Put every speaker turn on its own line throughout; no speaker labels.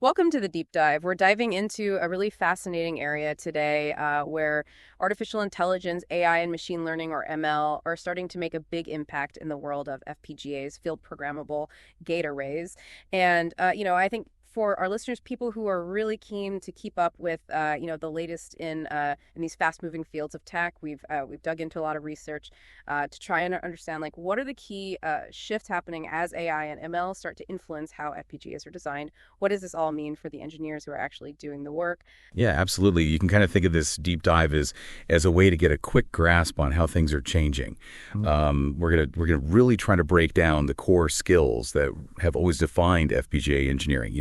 Welcome to the deep dive. We're diving into a really fascinating area today where artificial intelligence, AI, and machine learning, or ML, are starting to make a big impact in the world of FPGAs, field programmable gate arrays. And, I think for our listeners, people who are really keen to keep up with, the latest in these fast-moving fields of tech, we've dug into a lot of research to try and understand like what are the key shifts happening as AI and ML start to influence how FPGAs are designed. What does this all mean for the engineers who are actually doing the work?
Yeah, absolutely. You can kind of think of this deep dive as a way to get a quick grasp on how things are changing. We're gonna really try to break down the core skills that have always defined FPGA engineering.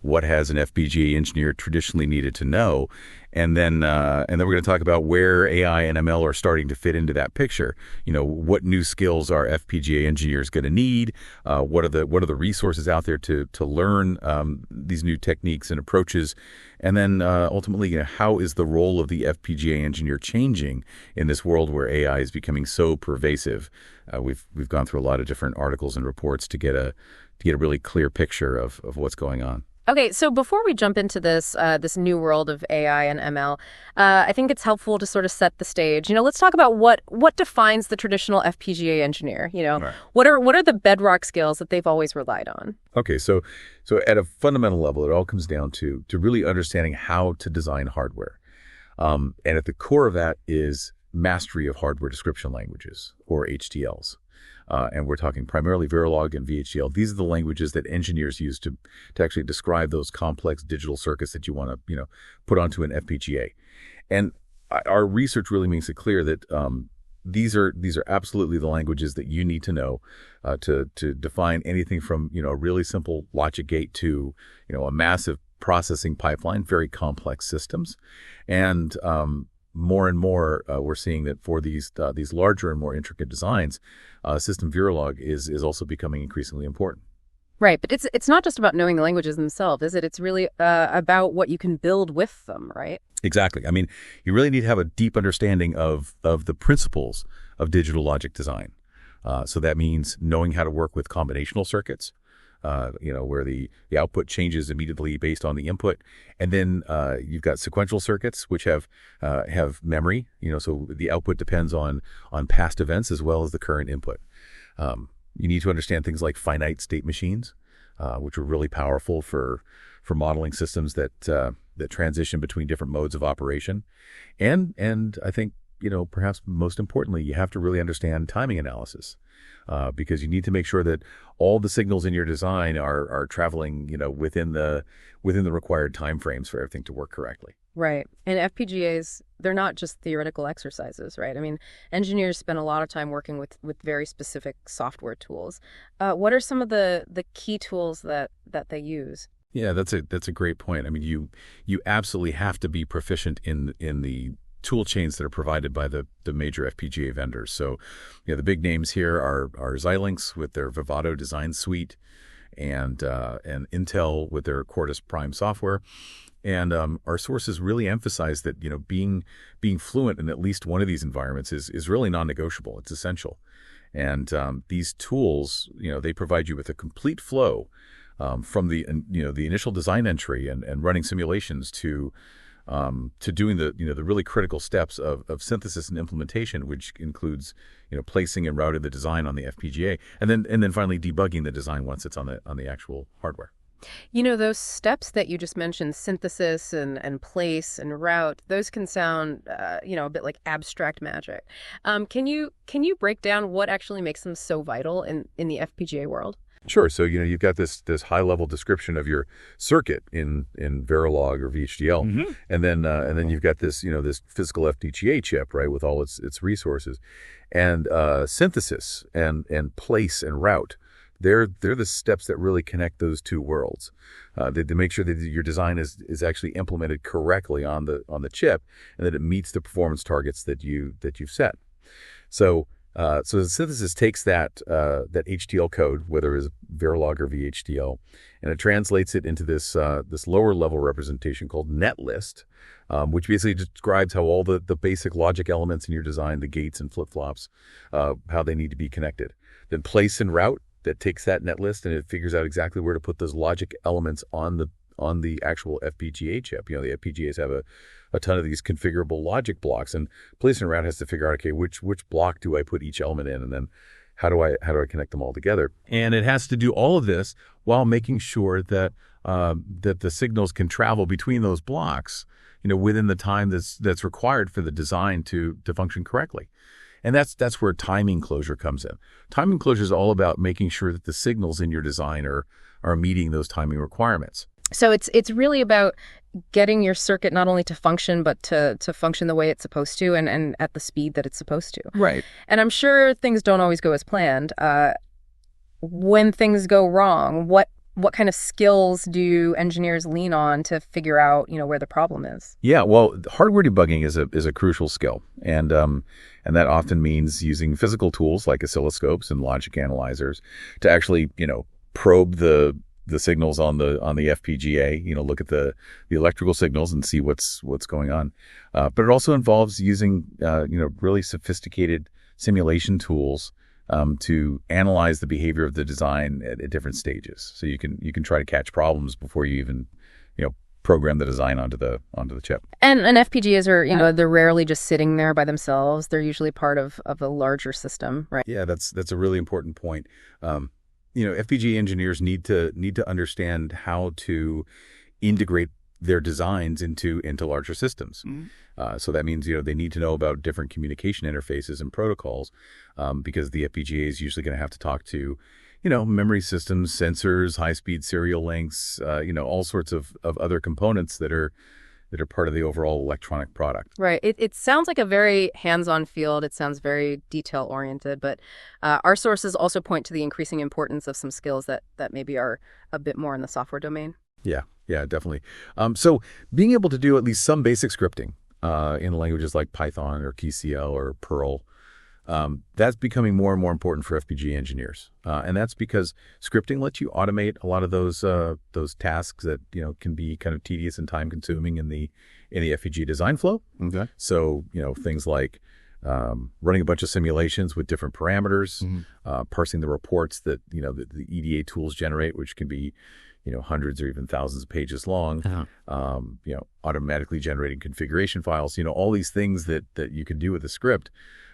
What has an FPGA engineer traditionally needed to know, and then we're going to talk about where AI and ML are starting to fit into that picture. What new skills are FPGA engineers going to need? What are the resources out there to learn these new techniques and approaches? And then ultimately, how is the role of the FPGA engineer changing in this world where AI is becoming so pervasive? We've gone through a lot of different articles and reports to get a really clear picture of what's going on.
Okay, so before we jump into this new world of AI and ML, I think it's helpful to sort of set the stage. Let's talk about what defines the traditional FPGA engineer.
Right.
What are the bedrock skills that they've always relied on?
Okay, so at a fundamental level, it all comes down to really understanding how to design hardware, and at the core of that is mastery of hardware description languages, or HDLs. And we're talking primarily Verilog and VHDL. These are the languages that engineers use to actually describe those complex digital circuits that you want to put onto an FPGA. And our research really makes it clear that these are absolutely the languages that you need to know to define anything from a really simple logic gate to a massive processing pipeline, very complex systems, and more and more, we're seeing that for these larger and more intricate designs, system Verilog is also becoming increasingly important.
Right, but it's not just about knowing the languages themselves, is it? It's really about what you can build with them, right?
Exactly. I mean, you really need to have a deep understanding of the principles of digital logic design. So that means knowing how to work with combinational circuits, where the output changes immediately based on the input. And then you've got sequential circuits, which have memory, so the output depends on past events as well as the current input. You need to understand things like finite state machines, which are really powerful for modeling systems that transition between different modes of operation. And I think, perhaps most importantly, you have to really understand timing analysis. Because you need to make sure that all the signals in your design are traveling, within the required timeframes for everything to work correctly.
Right. And FPGAs, they're not just theoretical exercises, right? I mean, engineers spend a lot of time working with very specific software tools. What are some of the key tools that they use?
Yeah, that's a great point. I mean, you absolutely have to be proficient in the tool chains that are provided by the major FPGA vendors. So, the big names here are Xilinx with their Vivado design suite, and Intel with their Quartus Prime software. And our sources really emphasize that being fluent in at least one of these environments is really non-negotiable. It's essential. And these tools, they provide you with a complete flow from the initial design entry and running simulations to doing the really critical steps of synthesis and implementation, which includes placing and routing the design on the FPGA, and then finally debugging the design once it's on the actual hardware.
Those steps that you just mentioned, synthesis and place and route, those can sound a bit like abstract magic. Can you break down what actually makes them so vital in the FPGA world?
Sure. So you've got this high level description of your circuit in Verilog or VHDL, and then you've got this this physical FPGA chip, right, with all its resources, and synthesis and place and route. They're the steps that really connect those two worlds. To make sure that your design is actually implemented correctly on the chip, and that it meets the performance targets that you've set. So the synthesis takes that HDL code, whether it's Verilog or VHDL, and it translates it into this lower level representation called netlist, which basically describes how all the basic logic elements in your design, the gates and flip-flops, how they need to be connected. Then place and route, that takes that netlist and it figures out exactly where to put those logic elements on on the actual FPGA chip. The FPGAs have a ton of these configurable logic blocks, and placing around has to figure out, okay, which block do I put each element in, and then how do I connect them all together? And it has to do all of this while making sure that that the signals can travel between those blocks, within the time that's required for the design to function correctly. And that's where timing closure comes in. Timing closure is all about making sure that the signals in your design are meeting those timing requirements.
So it's really about getting your circuit not only to function, but to function the way it's supposed to and at the speed that it's supposed to.
Right.
And I'm sure things don't always go as planned. When things go wrong, what kind of skills do engineers lean on to figure out, where the problem is?
Yeah, well, hardware debugging is a crucial skill, and that often means using physical tools like oscilloscopes and logic analyzers to actually, probe the signals on the FPGA. Look at the electrical signals and see what's going on. But it also involves using really sophisticated simulation tools to analyze the behavior of the design at different stages. So you can try to catch problems before you even program the design onto the chip.
And FPGAs are they're rarely just sitting there by themselves. They're usually part of a larger system, right?
Yeah, that's a really important point. FPGA engineers need to understand how to integrate their designs into larger systems. Mm-hmm. So that means they need to know about different communication interfaces and protocols, because the FPGA is usually going to have to talk to memory systems, sensors, high-speed serial links, all sorts of other components that are part of the overall electronic product.
Right. It sounds like a very hands-on field. It sounds very detail-oriented, but our sources also point to the increasing importance of some skills that maybe are a bit more in the software domain.
Yeah, definitely. So being able to do at least some basic scripting in languages like Python or KCL or Perl, that's becoming more and more important for FPGA engineers. And that's because scripting lets you automate a lot of those tasks that can be kind of tedious and time consuming in the FPGA design flow.
Okay.
So things like running a bunch of simulations with different parameters, parsing the reports that the EDA tools generate, which can be hundreds or even thousands of pages long. Uh-huh. Automatically generating configuration files. All these things that you can do with a script.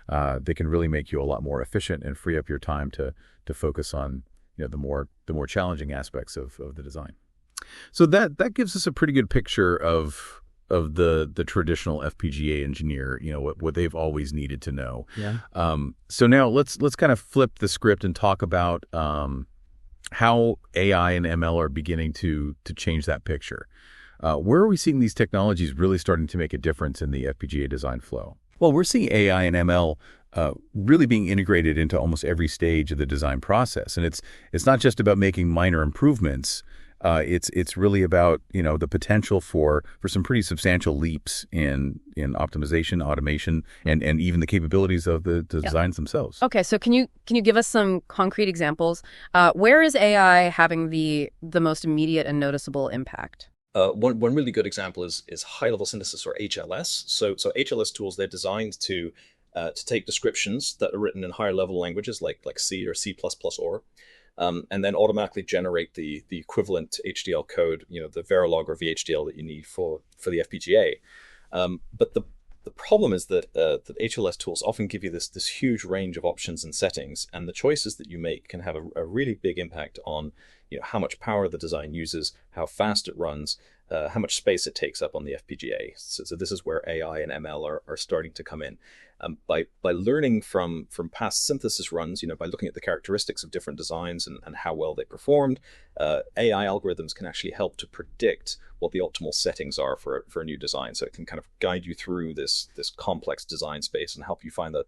They can really make you a lot more efficient and free up your time to focus on the more challenging aspects of the design. So that gives us a pretty good picture of the traditional FPGA engineer, what they've always needed to know.
Yeah.
So now let's kind of flip the script and talk about how AI and ML are beginning to change that picture. Where are we seeing these technologies really starting to make a difference in the FPGA design flow? Well, we're seeing AI and ML really being integrated into almost every stage of the design process. And it's not just about making minor improvements. It's really about, the potential for some pretty substantial leaps in optimization, automation, and even the capabilities of the designs themselves.
Okay, so can you give us some concrete examples? Where is AI having the most immediate and noticeable impact?
One really good example is high-level synthesis, or HLS. So HLS tools, they're designed to take descriptions that are written in higher-level languages like C or C++ or, and then automatically generate the equivalent HDL code, the Verilog or VHDL that you need for the FPGA. But the problem is that HLS tools often give you this huge range of options and settings, and the choices that you make can have a really big impact on how much power the design uses, how fast it runs, how much space it takes up on the FPGA. So this is where AI and ML are starting to come in. By learning from past synthesis runs, by looking at the characteristics of different designs and how well they performed, AI algorithms can actually help to predict what the optimal settings are for a new design. So it can kind of guide you through this complex design space and help you find the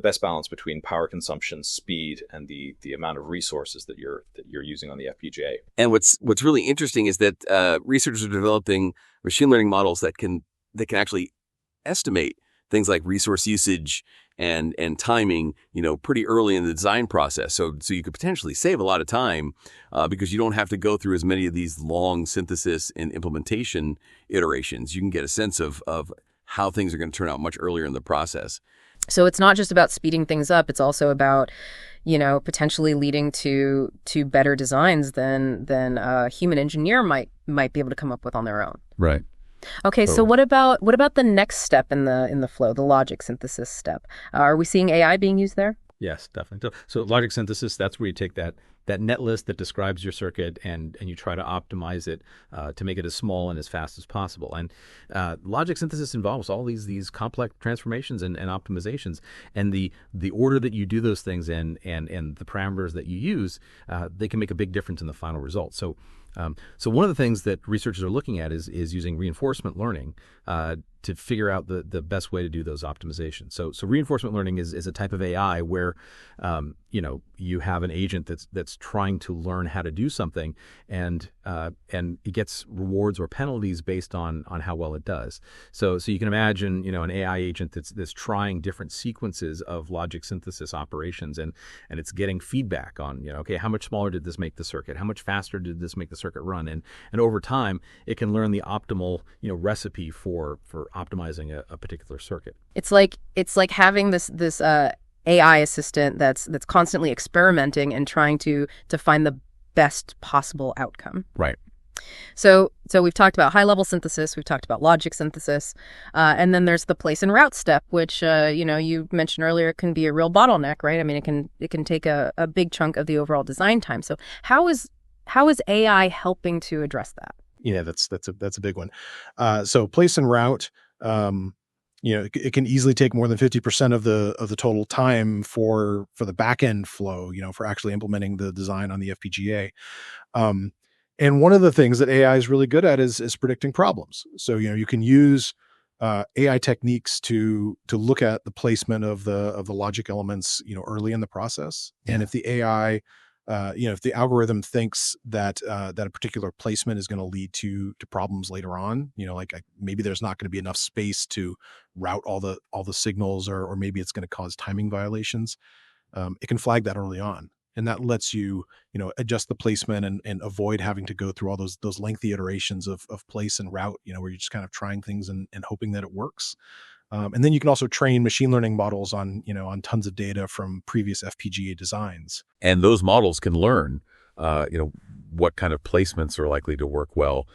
best balance between power consumption, speed, and the amount of resources that you're using on the FPGA.
And what's really interesting is that researchers are developing machine learning models that can actually estimate things like resource usage and timing, pretty early in the design process. So you could potentially save a lot of time because you don't have to go through as many of these long synthesis and implementation iterations. You can get a sense of how things are going to turn out much earlier in the process.
So it's not just about speeding things up. It's also about, potentially leading to better designs than a human engineer might be able to come up with on their own.
Right.
Okay, so
Totally.
what about the next step in the flow, the logic synthesis step? Are we seeing AI being used there?
Yes, definitely. So logic synthesis, that's where you take that net list that describes your circuit and you try to optimize it to make it as small and as fast as possible. And logic synthesis involves all these complex transformations and optimizations. And the order that you do those things in and the parameters that you use, they can make a big difference in the final result. So one of the things that researchers are looking at is using reinforcement learning to figure out the best way to do those optimizations. So reinforcement learning is a type of AI where you have an agent that's trying to learn how to do something, and it gets rewards or penalties based on how well it does. So you can imagine an AI agent that's trying different sequences of logic synthesis operations, and it's getting feedback on okay, how much smaller did this make the circuit? How much faster did this make the circuit run? And over time, it can learn the optimal recipe for optimizing a particular circuit.
It's like having this AI assistant that's constantly experimenting and trying to find the best possible outcome.
Right.
So we've talked about high-level synthesis, we've talked about logic synthesis, and then there's the place and route step, which you mentioned earlier can be a real bottleneck, right? I mean, it can take a big chunk of the overall design time. So how is AI helping to address that?
Yeah, that's a big one. So place and route, it can easily take more than 50% of the total time for the back end flow, for actually implementing the design on the FPGA. And one of the things that AI is really good at is predicting problems. So you can use AI techniques to look at the placement of the logic elements, early in the process. Yeah. And if the AI if the algorithm thinks that that a particular placement is going to lead to problems later on, maybe there's not going to be enough space to route all the signals, or maybe it's going to cause timing violations, it can flag that early on, and that lets you adjust the placement and avoid having to go through all those lengthy iterations of place and route, where you're just kind of trying things and hoping that it works. And then you can also train machine learning models on tons of data from previous FPGA designs.
And those models can learn, what kind of placements are likely to work well,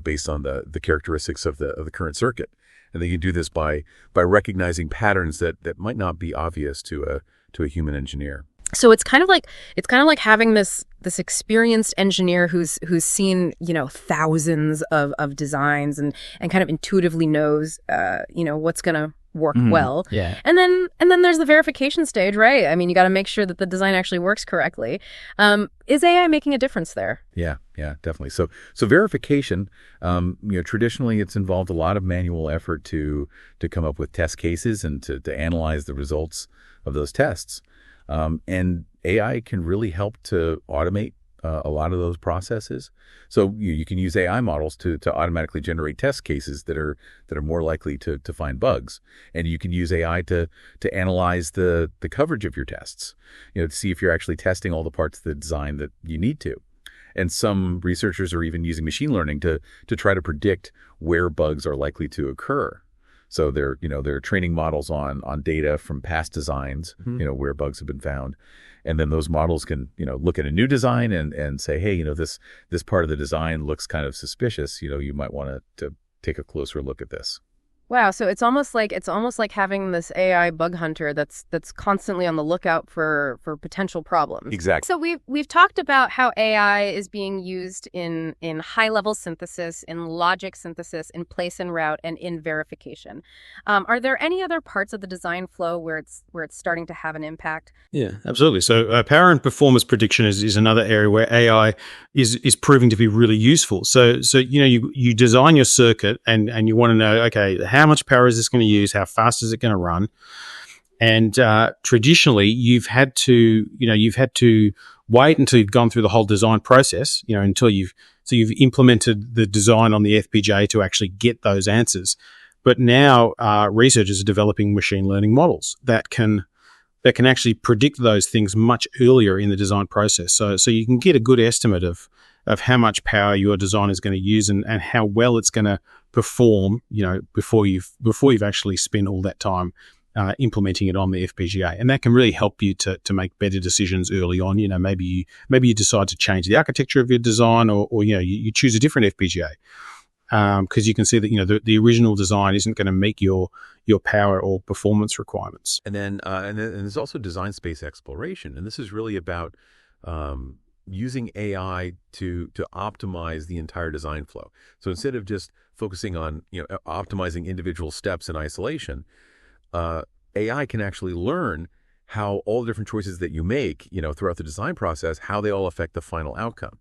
based on the characteristics of the current circuit. And they can do this by recognizing patterns that might not be obvious to a human engineer.
So it's kind of like having this experienced engineer who's seen thousands of designs and kind of intuitively knows what's going to work well.
Yeah.
And then there's the verification stage, right? I mean, you got to make sure that the design actually works correctly. Is AI making a difference there?
Yeah, definitely. So verification, traditionally it's involved a lot of manual effort to come up with test cases and to analyze the results of those tests. And AI can really help to automate a lot of those processes. So you can use AI models to automatically generate test cases that are more likely to find bugs. And you can use AI to analyze the coverage of your tests, to see if you're actually testing all the parts of the design that you need to. And some researchers are even using machine learning to try to predict where bugs are likely to occur. So they're training models on data from past designs, where bugs have been found. And then those models can, look at a new design and say, hey, this part of the design looks kind of suspicious. You might want to take a closer look at this.
Wow, so it's almost like having this AI bug hunter that's constantly on the lookout for potential problems.
Exactly.
So we've talked about how AI is being used in high-level synthesis, in logic synthesis, in place and route, and in verification. Are there any other parts of the design flow where it's starting to have an impact?
Yeah, absolutely. So power and performance prediction is another area where AI is proving to be really useful. So you design your circuit and you want to know, okay, how much power is this going to use? How fast is it going to run? And traditionally, you've had to wait until you've gone through the whole design process, until you've implemented the design on the FPGA to actually get those answers. But now researchers are developing machine learning models that can actually predict those things much earlier in the design process. So you can get a good estimate of how much power your design is going to use and how well it's going to perform, before you've actually spent all that time implementing it on the FPGA, and that can really help you to make better decisions early on. Maybe you decide to change the architecture of your design, or you choose a different FPGA because you can see that the original design isn't going to meet your power or performance requirements.
And then there's also design space exploration, and this is really about using AI to optimize the entire design flow. So instead of just focusing on optimizing individual steps in isolation, AI can actually learn how all the different choices that you make, throughout the design process, how they all affect the final outcome.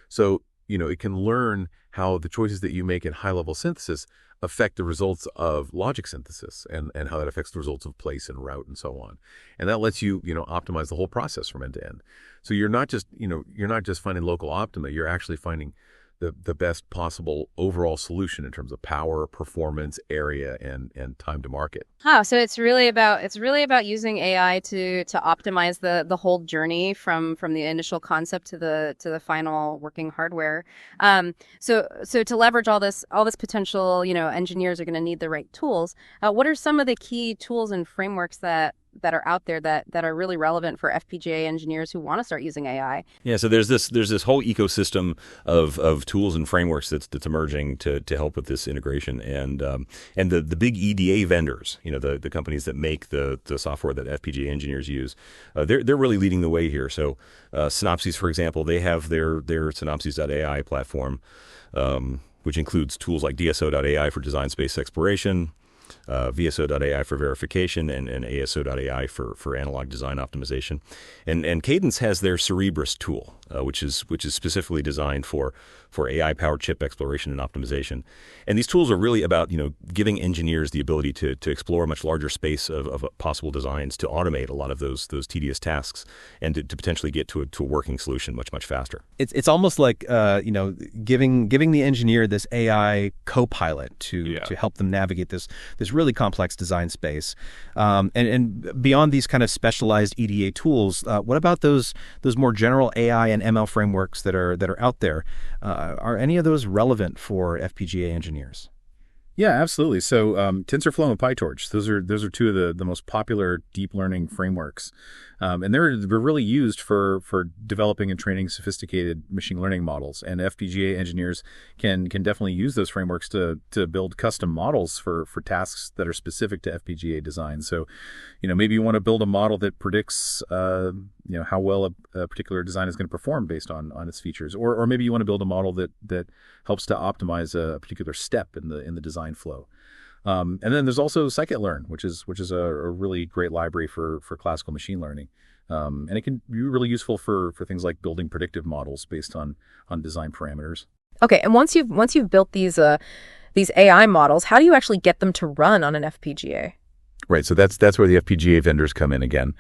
So, it can learn how the choices that you make in high-level synthesis affect the results of logic synthesis and how that affects the results of place and route and so on. And that lets you, optimize the whole process from end to end. So you're not just finding local optima, you're actually finding the best possible overall solution in terms of power, performance, area, and time to market.
Oh, so it's really about using AI to optimize the whole journey from the initial concept to the final working hardware. So to leverage all this potential, engineers are going to need the right tools. What are some of the key tools and frameworks that are out there that are really relevant for FPGA engineers who want to start using AI?
Yeah, so there's this whole ecosystem of tools and frameworks that's emerging to help with this integration, and the big EDA vendors, the companies that make the software that FPGA engineers use, they're really leading the way here. So Synopsys, for example, they have their Synopsys.ai platform, which includes tools like DSO.ai for design space exploration, VSO.ai for verification, and ASO.ai for analog design optimization. And Cadence has their Cerebrus tool, which is specifically designed for AI-powered chip exploration and optimization. And these tools are really about giving engineers the ability to explore a much larger space of possible designs, to automate a lot of those tedious tasks, and to potentially get to a working solution much faster.
It's almost like giving the engineer this AI co-pilot to help them navigate this really complex design space. And beyond these kind of specialized EDA tools, what about those more general AI and ML frameworks that are out there? Are any of those relevant for FPGA engineers?
Yeah, absolutely. So TensorFlow and PyTorch, those are two of the most popular deep learning frameworks. And they're really used for developing and training sophisticated machine learning models. And FPGA engineers can definitely use those frameworks to build custom models for tasks that are specific to FPGA design. So, maybe you want to build a model that predicts how well a particular design is going to perform based on its features, or maybe you want to build a model that helps to optimize a particular step in the design flow. And then there's also scikit-learn, which is a really great library for classical machine learning, and it can be really useful for things like building predictive models based on design parameters.
Okay, and once you've built these AI models, how do you actually get them to run on an FPGA?
Right, so that's where the FPGA vendors come in again.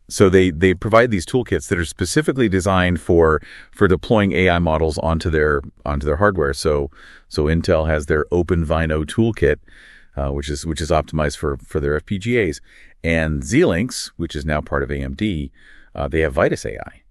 So they provide these toolkits that are specifically designed for deploying AI models onto their hardware. So Intel has their OpenVINO toolkit, which is optimized for their FPGAs, and Xilinx, which is now part of AMD, they have Vitis AI,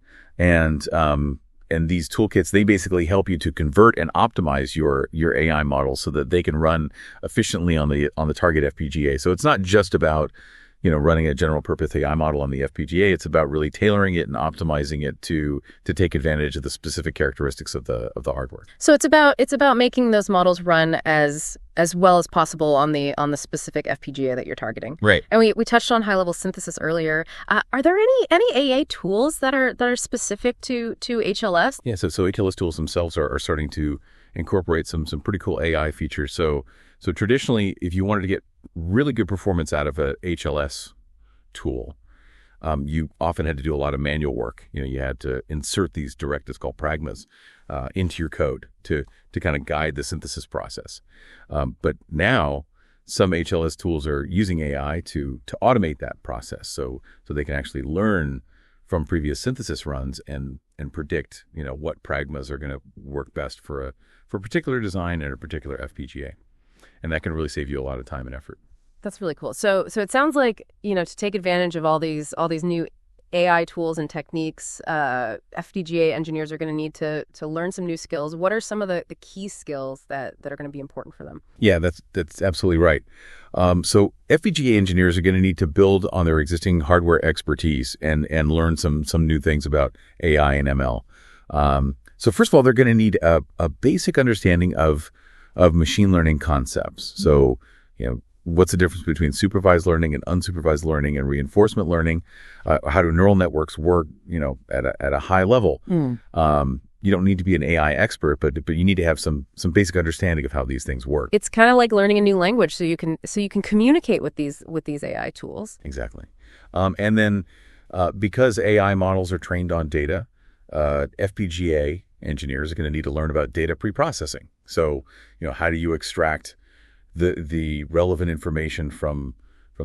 and these toolkits, they basically help you to convert and optimize your AI models so that they can run efficiently on the target FPGA. So it's not just about running a general purpose AI model on the FPGA. It's about really tailoring it and optimizing it to take advantage of the specific characteristics of the hardware.
So it's about making those models run as well as possible on the specific FPGA that you're targeting.
Right.
And we touched on high-level synthesis earlier. Are there any AA tools that are specific to HLS?
Yeah, so HLS tools themselves are starting to incorporate some pretty cool AI features. So traditionally, if you wanted to get really good performance out of a HLS tool, you often had to do a lot of manual work. You had to insert these directives called pragmas into your code to kind of guide the synthesis process. But now some HLS tools are using AI to automate that process, so they can actually learn from previous synthesis runs and predict what pragmas are going to work best for a particular design and a particular FPGA. And that can really save you a lot of time and effort.
That's really cool. So it sounds like, to take advantage of all these new AI tools and techniques. FPGA engineers are going to need to learn some new skills. What are some of the key skills that are going to be important for them?
Yeah, that's absolutely right. So FPGA engineers are going to need to build on their existing hardware expertise and learn some new things about AI and ML. So first of all, they're going to need a basic understanding of machine learning concepts. So, what's the difference between supervised learning and unsupervised learning and reinforcement learning? How do neural networks work, at a high level? You don't need to be an AI expert, but you need to have some basic understanding of how these things work.
It's kind of like learning a new language, so you can communicate with these AI tools.
Exactly. And then because AI models are trained on data, FPGA engineers are going to need to learn about data preprocessing. So, how do you extract the relevant information from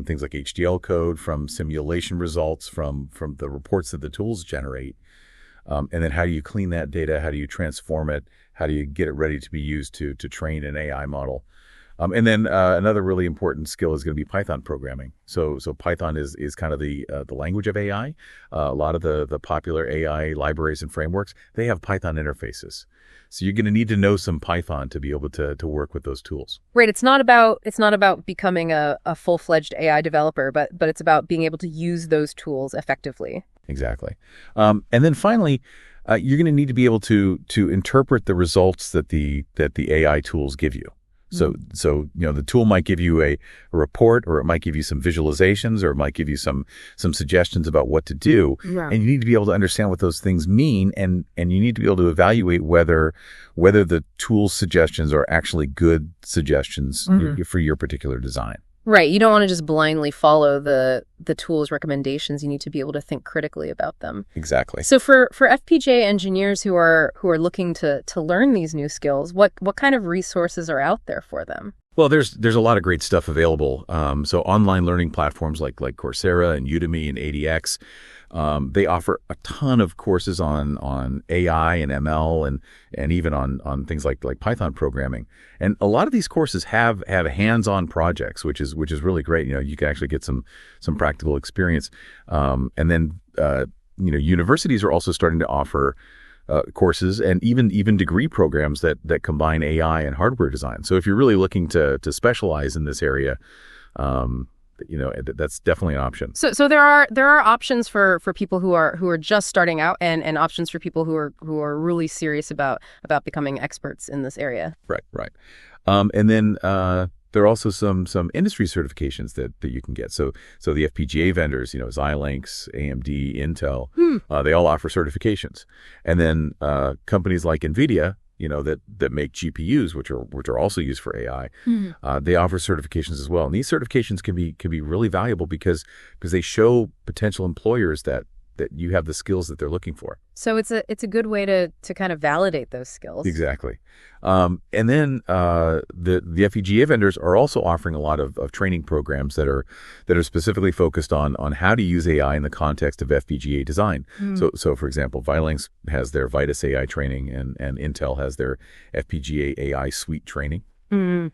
things like HDL code, from simulation results, from the reports that the tools generate? And then how do you clean that data? How do you transform it? How do you get it ready to be used to train an AI model? And then another really important skill is going to be Python programming. So Python is kind of the language of AI. A lot of the popular AI libraries and frameworks, they have Python interfaces. So you're going to need to know some Python to be able to work with those tools.
Right. It's not about becoming a full-fledged AI developer, but it's about being able to use those tools effectively.
Exactly. And then finally, you're going to need to be able to interpret the results that the AI tools give you. So the tool might give you a report, or it might give you some visualizations, or it might give you some suggestions about what to do.
Yeah.
And you need to be able to understand what those things mean, and you need to be able to evaluate whether the tool's suggestions are actually good suggestions for your particular design.
Right. You don't want to just blindly follow the tool's recommendations. You need to be able to think critically about them.
Exactly.
So for FPGA engineers who are looking to learn these new skills, what kind of resources are out there for them?
Well, there's a lot of great stuff available. So online learning platforms like Coursera and Udemy and ADX, they offer a ton of courses on AI and ML and even on things like Python programming. And a lot of these courses have hands-on projects, which is really great. You can actually get some practical experience. And then universities are also starting to offer courses and even degree programs that combine AI and hardware design. So if you're really looking to specialize in this area, that's definitely an option.
So there are options for people who are just starting out, and options for people who are really serious about becoming experts in this area.
Right. And then there are also some industry certifications that you can get. So the FPGA vendors, Xilinx, AMD, Intel, they all offer certifications. And then companies like NVIDIA, that make GPUs, which are also used for AI, they offer certifications as well. And these certifications can be really valuable because they show potential employers that you have the skills that they're looking for.
So it's a good way to kind of validate those skills.
Exactly. And then the FPGA vendors are also offering a lot of training programs that are specifically focused on how to use AI in the context of FPGA design. So for example, Xilinx has their Vitis AI training, and Intel has their FPGA AI suite training. And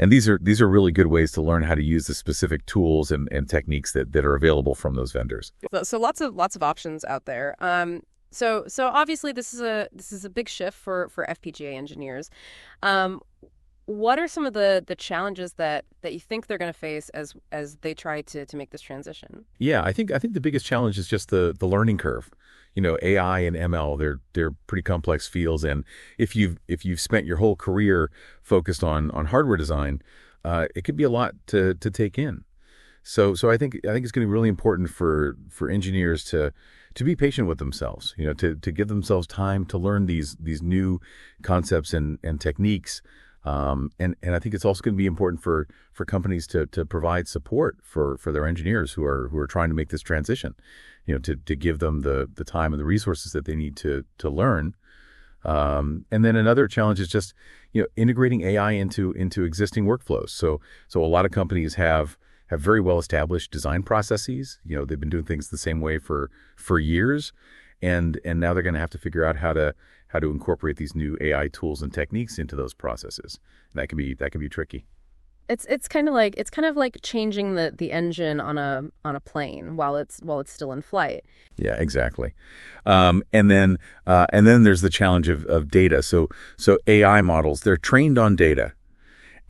these are really good ways to learn how to use the specific tools and techniques that are available from those vendors.
So lots of options out there. So obviously this is a big shift for FPGA engineers. What are some of the challenges that you think they're going to face as they try to make this transition?
Yeah, I think the biggest challenge is just the learning curve. AI and ML, they're pretty complex fields, and if you've spent your whole career focused on hardware design, it could be a lot to take in. So I think it's going to be really important for engineers to be patient with themselves, to give themselves time to learn these new concepts and techniques. And I think it's also going to be important for companies to provide support for their engineers who are trying to make this transition, to give them the time and the resources that they need to learn. And then another challenge is just, integrating AI into existing workflows. So a lot of companies have very well established design processes. They've been doing things the same way for years, and now they're going to have to figure out how to incorporate these new AI tools and techniques into those processes. And that can be tricky.
It's kind of like changing the engine on a plane while it's still in flight.
Yeah, exactly. And then there's the challenge of data. So AI models, they're trained on data,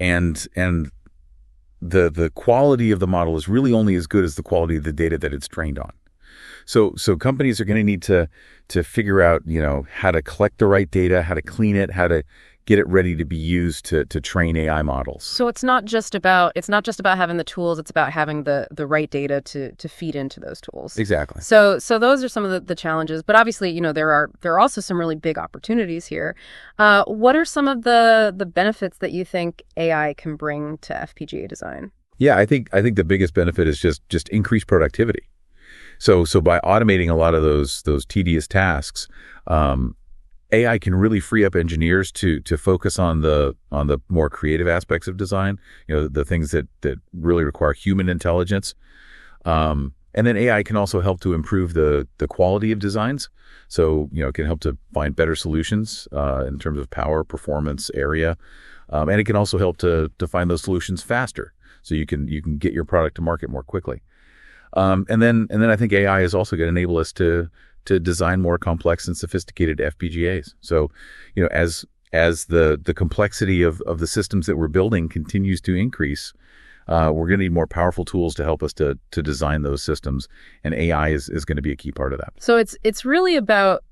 and the quality of the model is really only as good as the quality of the data that it's trained on. So companies are going to need to figure out, how to collect the right data, how to clean it, how to get it ready to be used to train AI models.
So it's not just about having the tools, it's about having the right data to feed into those tools.
Exactly.
So those are some of the challenges, but obviously, there are also some really big opportunities here. What are some of the benefits that you think AI can bring to FPGA design?
Yeah, I think the biggest benefit is just increased productivity. So by automating a lot of those tedious tasks, AI can really free up engineers to focus on the more creative aspects of design, the things that really require human intelligence. And then AI can also help to improve the quality of designs. So, it can help to find better solutions in terms of power, performance, area. And it can also help to find those solutions faster. So you can get your product to market more quickly. And then I think AI is also going to enable us to design more complex and sophisticated FPGAs. So, as the complexity of the systems that we're building continues to increase, we're going to need more powerful tools to help us to design those systems, and AI is going to be a key part of that.
So it's really about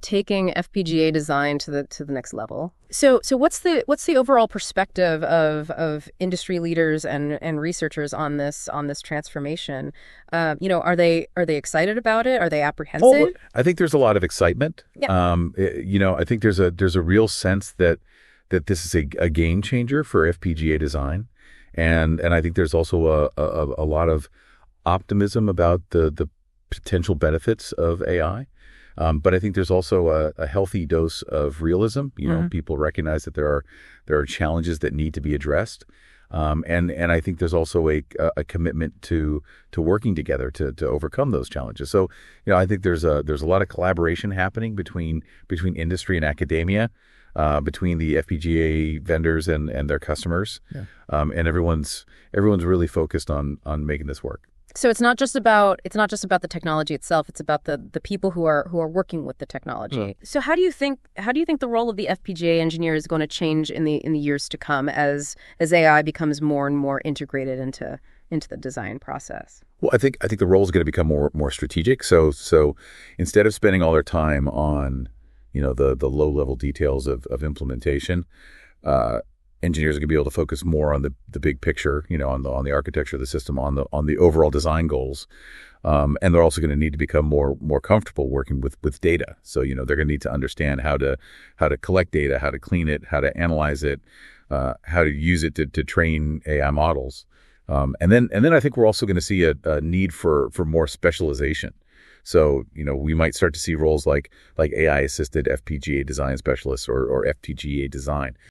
taking FPGA design to the next level. So what's the overall perspective of industry leaders and researchers on this transformation? Are they excited about it? Are they apprehensive?
Oh, I think there's a lot of excitement.
Yeah.
I think there's a real sense that this is a game changer for FPGA design, and I think there's also a lot of optimism about the potential benefits of AI. But I think there's also a healthy dose of realism. People recognize that there are challenges that need to be addressed, and I think there's also a commitment to working together to overcome those challenges. So, I think there's a lot of collaboration happening between industry and academia, between the FPGA vendors and their customers, and everyone's really focused on making this work.
So it's not just about the technology itself. It's about the people who are working with the technology. So how do you think the role of the FPGA engineer is going to change in the years to come as AI becomes more and more integrated into the design process?
Well, I think the role is going to become more strategic. So instead of spending all their time on the low level details of implementation, engineers are going to be able to focus more on the big picture, on the architecture of the system, on the overall design goals, and they're also going to need to become more comfortable working with data. So they're going to need to understand how to collect data, how to clean it, how to analyze it, how to use it to train AI models, and then I think we're also going to see a need for more specialization. So, we might start to see roles like AI assisted FPGA design specialists or FPGA design.